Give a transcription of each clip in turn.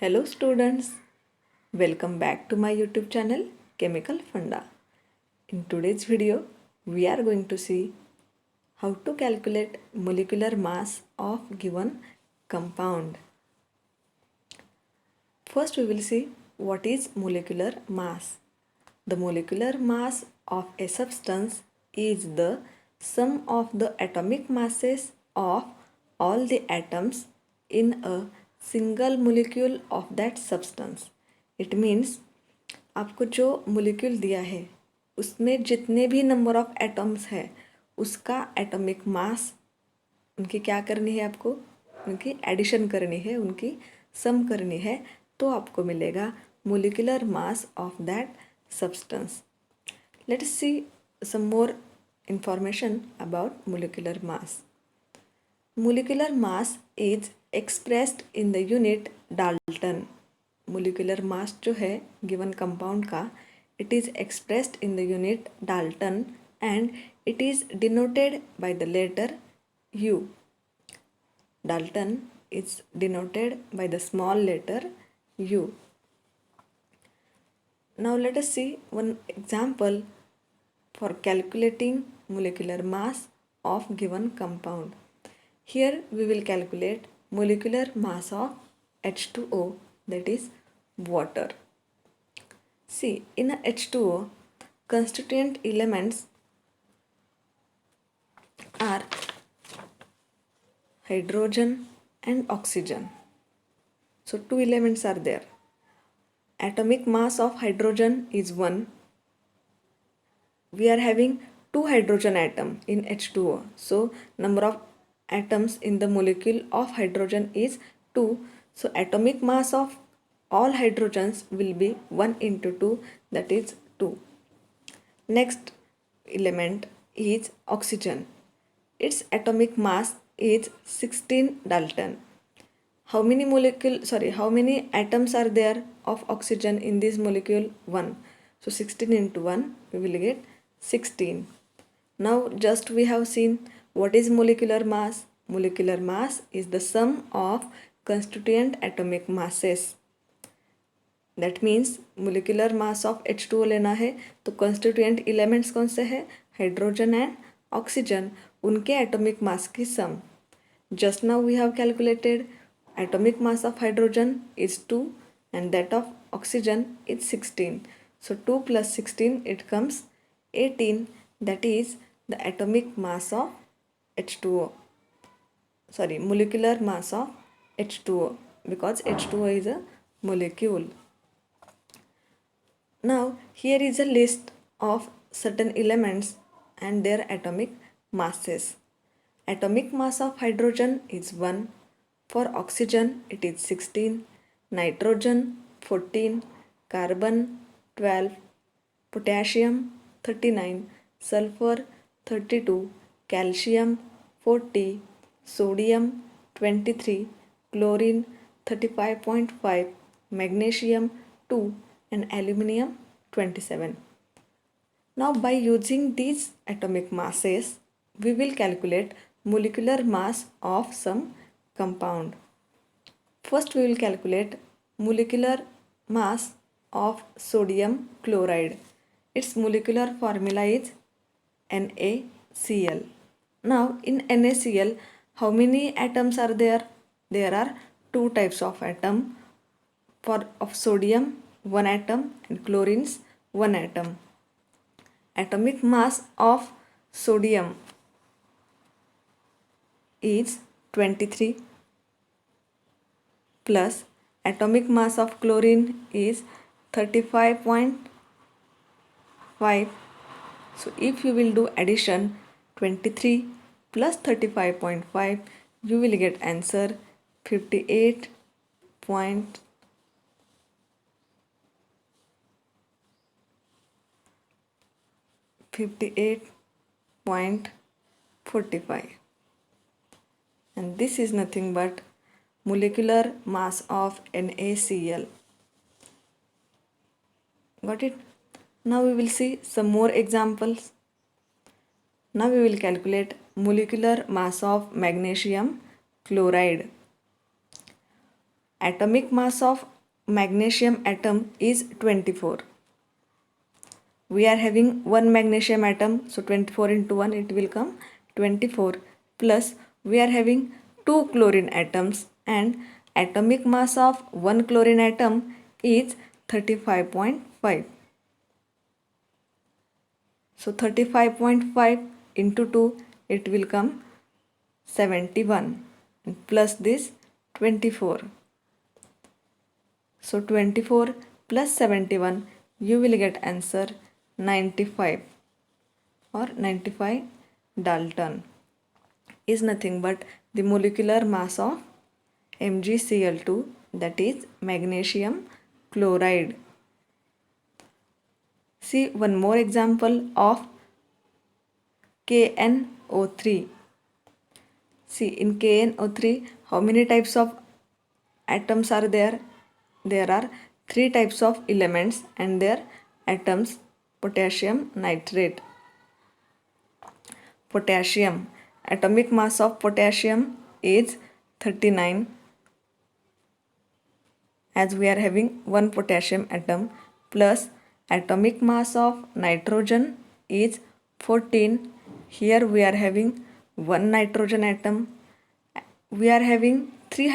Hello students, welcome back to my YouTube channel Chemical Funda. In today's video, we are going to see how to calculate molecular mass of given compound. First we will see what is molecular mass. The molecular mass of a substance is the sum of the atomic masses of all the atoms in a single molecule of that substance. It means आपको जो molecule दिया है उसमें जितने भी number of atoms है उसका atomic mass उनकी क्या करनी है, आपको उनकी एडिशन करनी है, उनकी सम करनी है, तो आपको मिलेगा molecular mass of that substance. Let us see some more information about molecular mass. Molecular mass is expressed in the unit Dalton. Molecular mass जो है given compound का, it is expressed in the unit Dalton and it is denoted by the letter U. Dalton is denoted by the small letter U. Now let us see one example for calculating molecular mass of given compound. Here we will calculate molecular mass of H2O, that is water. See, in a H2O, constituent elements are hydrogen and oxygen. So two elements are there. Atomic mass of hydrogen is 1. We are having 2 hydrogen atoms in H2O. So number of atoms in the molecule of hydrogen is 2. So atomic mass of all hydrogens will be 1 into 2, that is 2. Next element is oxygen. Its atomic mass is 16 Dalton. How many atoms are there of oxygen in this molecule? 1. So 16 into 1, we will get 16. Now just we have seen what is molecular mass. Molecular mass is the sum of constituent atomic masses. That means molecular mass of H2O लेना है तो constituent elements कौन से है? Hydrogen and oxygen, उनके atomic mass की सम. Just now we have calculated atomic mass of hydrogen is 2 and that of oxygen is 16. So 2 plus 16, it comes 18, that is the atomic mass of H2O. Molecular mass of H2O, because H2O is a molecule. Now here is a list of certain elements and their atomic masses. Atomic mass of hydrogen is 1. For oxygen it is 16, nitrogen 14, carbon 12, potassium 39, sulfur 32, calcium 40, sodium 23, chlorine 35.5, magnesium 2 and aluminium 27. Now by using these atomic masses, we will calculate molecular mass of some compound. First we will calculate molecular mass of sodium chloride. Its molecular formula is NaCl. Now in NaCl, how many atoms are there? There are 2 types of atom. Of sodium 1 atom and chlorines 1 atom. Atomic mass of sodium is 23 plus atomic mass of chlorine is 35.5. So if you will do addition 23 plus 35.5, you will get answer 58.45, and this is nothing but molecular mass of NaCl. Got it? Now we will see some more examples. Now we will calculate molecular mass of magnesium chloride. atomic mass of magnesium atom is 24. We are having one magnesium atom, so 24 into 1 it will come 24, plus we are having two chlorine atoms and atomic mass of one chlorine atom is 35.5. So 35.5 into 2 it will come 71 and plus this 24. So 24 plus 71 you will get answer 95 or 95 Dalton is nothing but the molecular mass of MgCl2, that is magnesium chloride. See one more example of KNO3. See in KNO3 how many types of atoms are there? There are 3 types of elements and their atoms. Potassium nitrate. Potassium. Atomic mass of potassium is 39, as we are having one potassium atom, plus atomic mass of nitrogen is 14. Here we are having one nitrogen atom. We are having three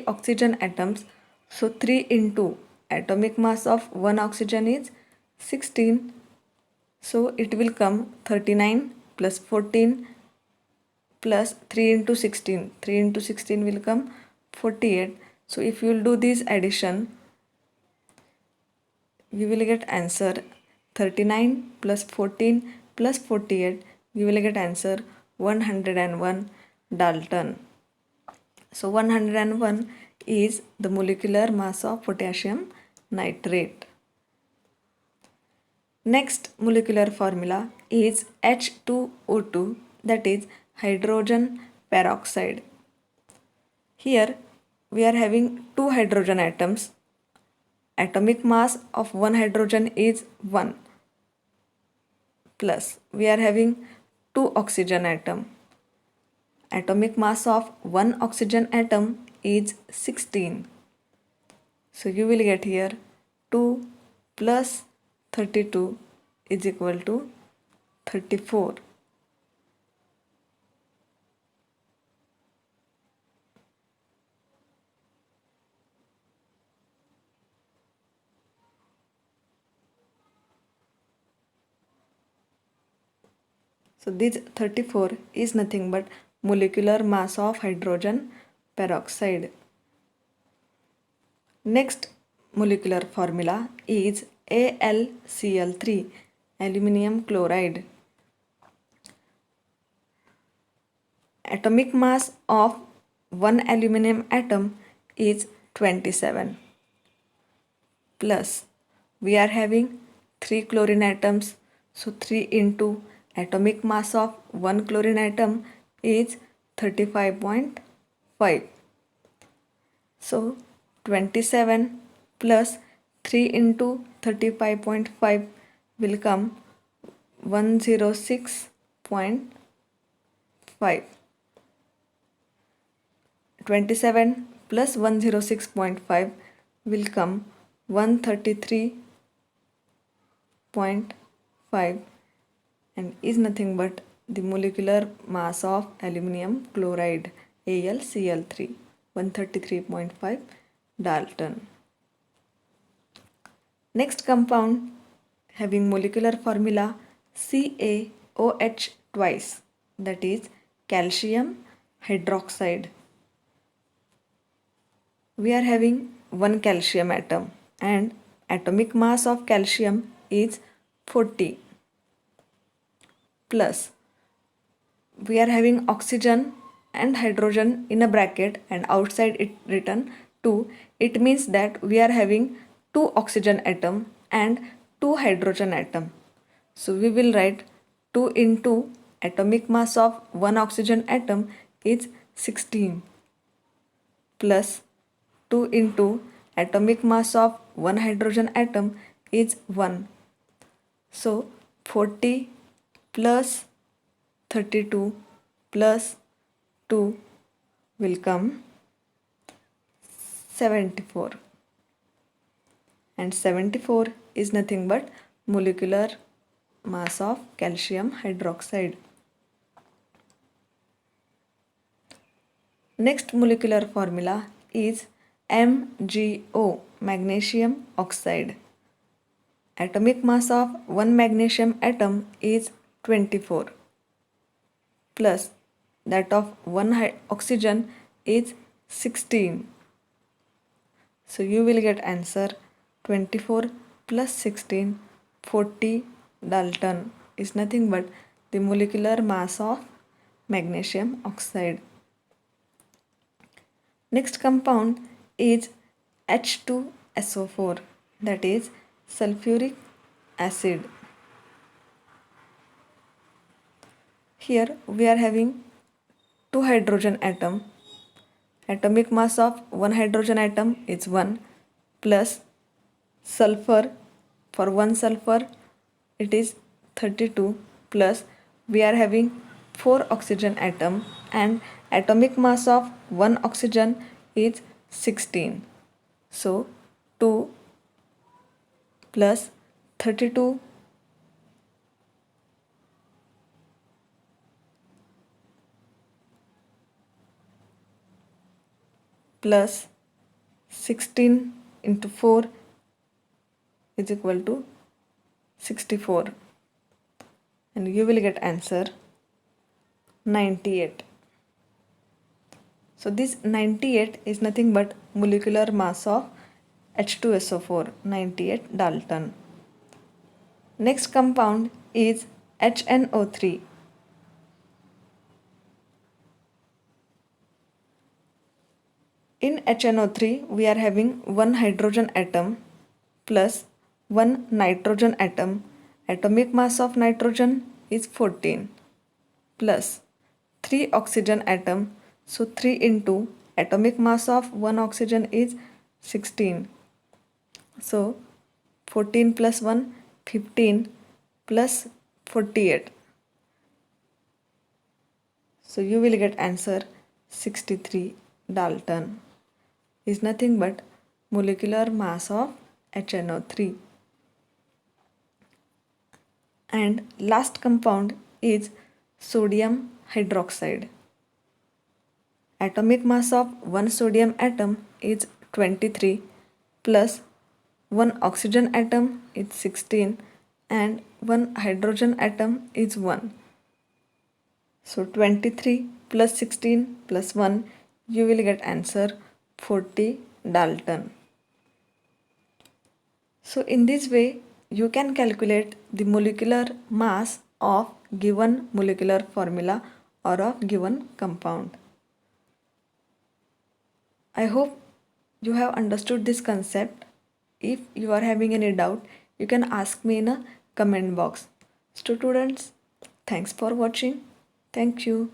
oxygen atoms. So 3 into atomic mass of one oxygen is 16. So it will come 39 plus 14 plus 3 into 16. 3 into 16 will come 48. So if you will do this addition, you will get answer 39 plus 14 plus 48. You will get answer 101 Dalton. So 101 is the molecular mass of potassium nitrate. Next molecular formula is H2O2, that is hydrogen peroxide. Here we are having two hydrogen atoms. Atomic mass of one hydrogen is 1, plus we are having two oxygen atom. Atomic mass of one oxygen atom is 16. So you will get here 2 plus 32 is equal to 34. So this 34 is nothing but molecular mass of hydrogen peroxide. Next molecular formula is AlCl3, aluminium chloride. Atomic mass of one aluminium atom is 27. Plus we are having 3 chlorine atoms. So 3 into atomic mass of one chlorine atom is 35.5. So 27 plus 3 into 35.5 will come 106.5. 27 plus 106.5 will come 133.5 and is nothing but the molecular mass of aluminium chloride, AlCl3, 133.5 Dalton. Next compound having molecular formula CaOH twice, that is calcium hydroxide. We are having one calcium atom and atomic mass of calcium is 40. Plus we are having oxygen and hydrogen in a bracket and outside it written 2. It means that we are having two oxygen atom and two hydrogen atom. So we will write 2 into atomic mass of one oxygen atom is 16, plus 2 into atomic mass of one hydrogen atom is 1. So 40 plus 32 plus 2 will come 74. And 74 is nothing but molecular mass of calcium hydroxide. Next molecular formula is MgO, magnesium oxide. Atomic mass of one magnesium atom is 24 plus that of one oxygen is 16. So you will get answer 24 plus 16, 40 Dalton is nothing but the molecular mass of magnesium oxide. Next compound is H2SO4, that is sulfuric acid. Here we are having two hydrogen atom. Atomic mass of one hydrogen atom is 1 plus sulfur, for one sulfur it is 32 plus we are having 4 oxygen atom and atomic mass of one oxygen is 16. So 2 plus 32 plus 16 into 4 is equal to 64, and you will get answer 98. So this 98 is nothing but molecular mass of H2SO4, 98 Dalton. Next compound is HNO3. In HNO3 we are having one hydrogen atom plus one nitrogen atom. Atomic mass of nitrogen is 14 plus 3 oxygen atom. So 3 into atomic mass of one oxygen is 16. So 14 plus 1, 15 plus 48. So you will get answer 63 Dalton is nothing but molecular mass of HNO3. And last compound is sodium hydroxide. Atomic mass of one sodium atom is 23 plus one oxygen atom is 16 and one hydrogen atom is 1. So 23 plus 16 plus 1, you will get answer 40 Dalton. So in this way you can calculate the molecular mass of given molecular formula or of given compound. I hope you have understood this concept. If you are having any doubt, you can ask me in a comment box. Students, thanks for watching. Thank you.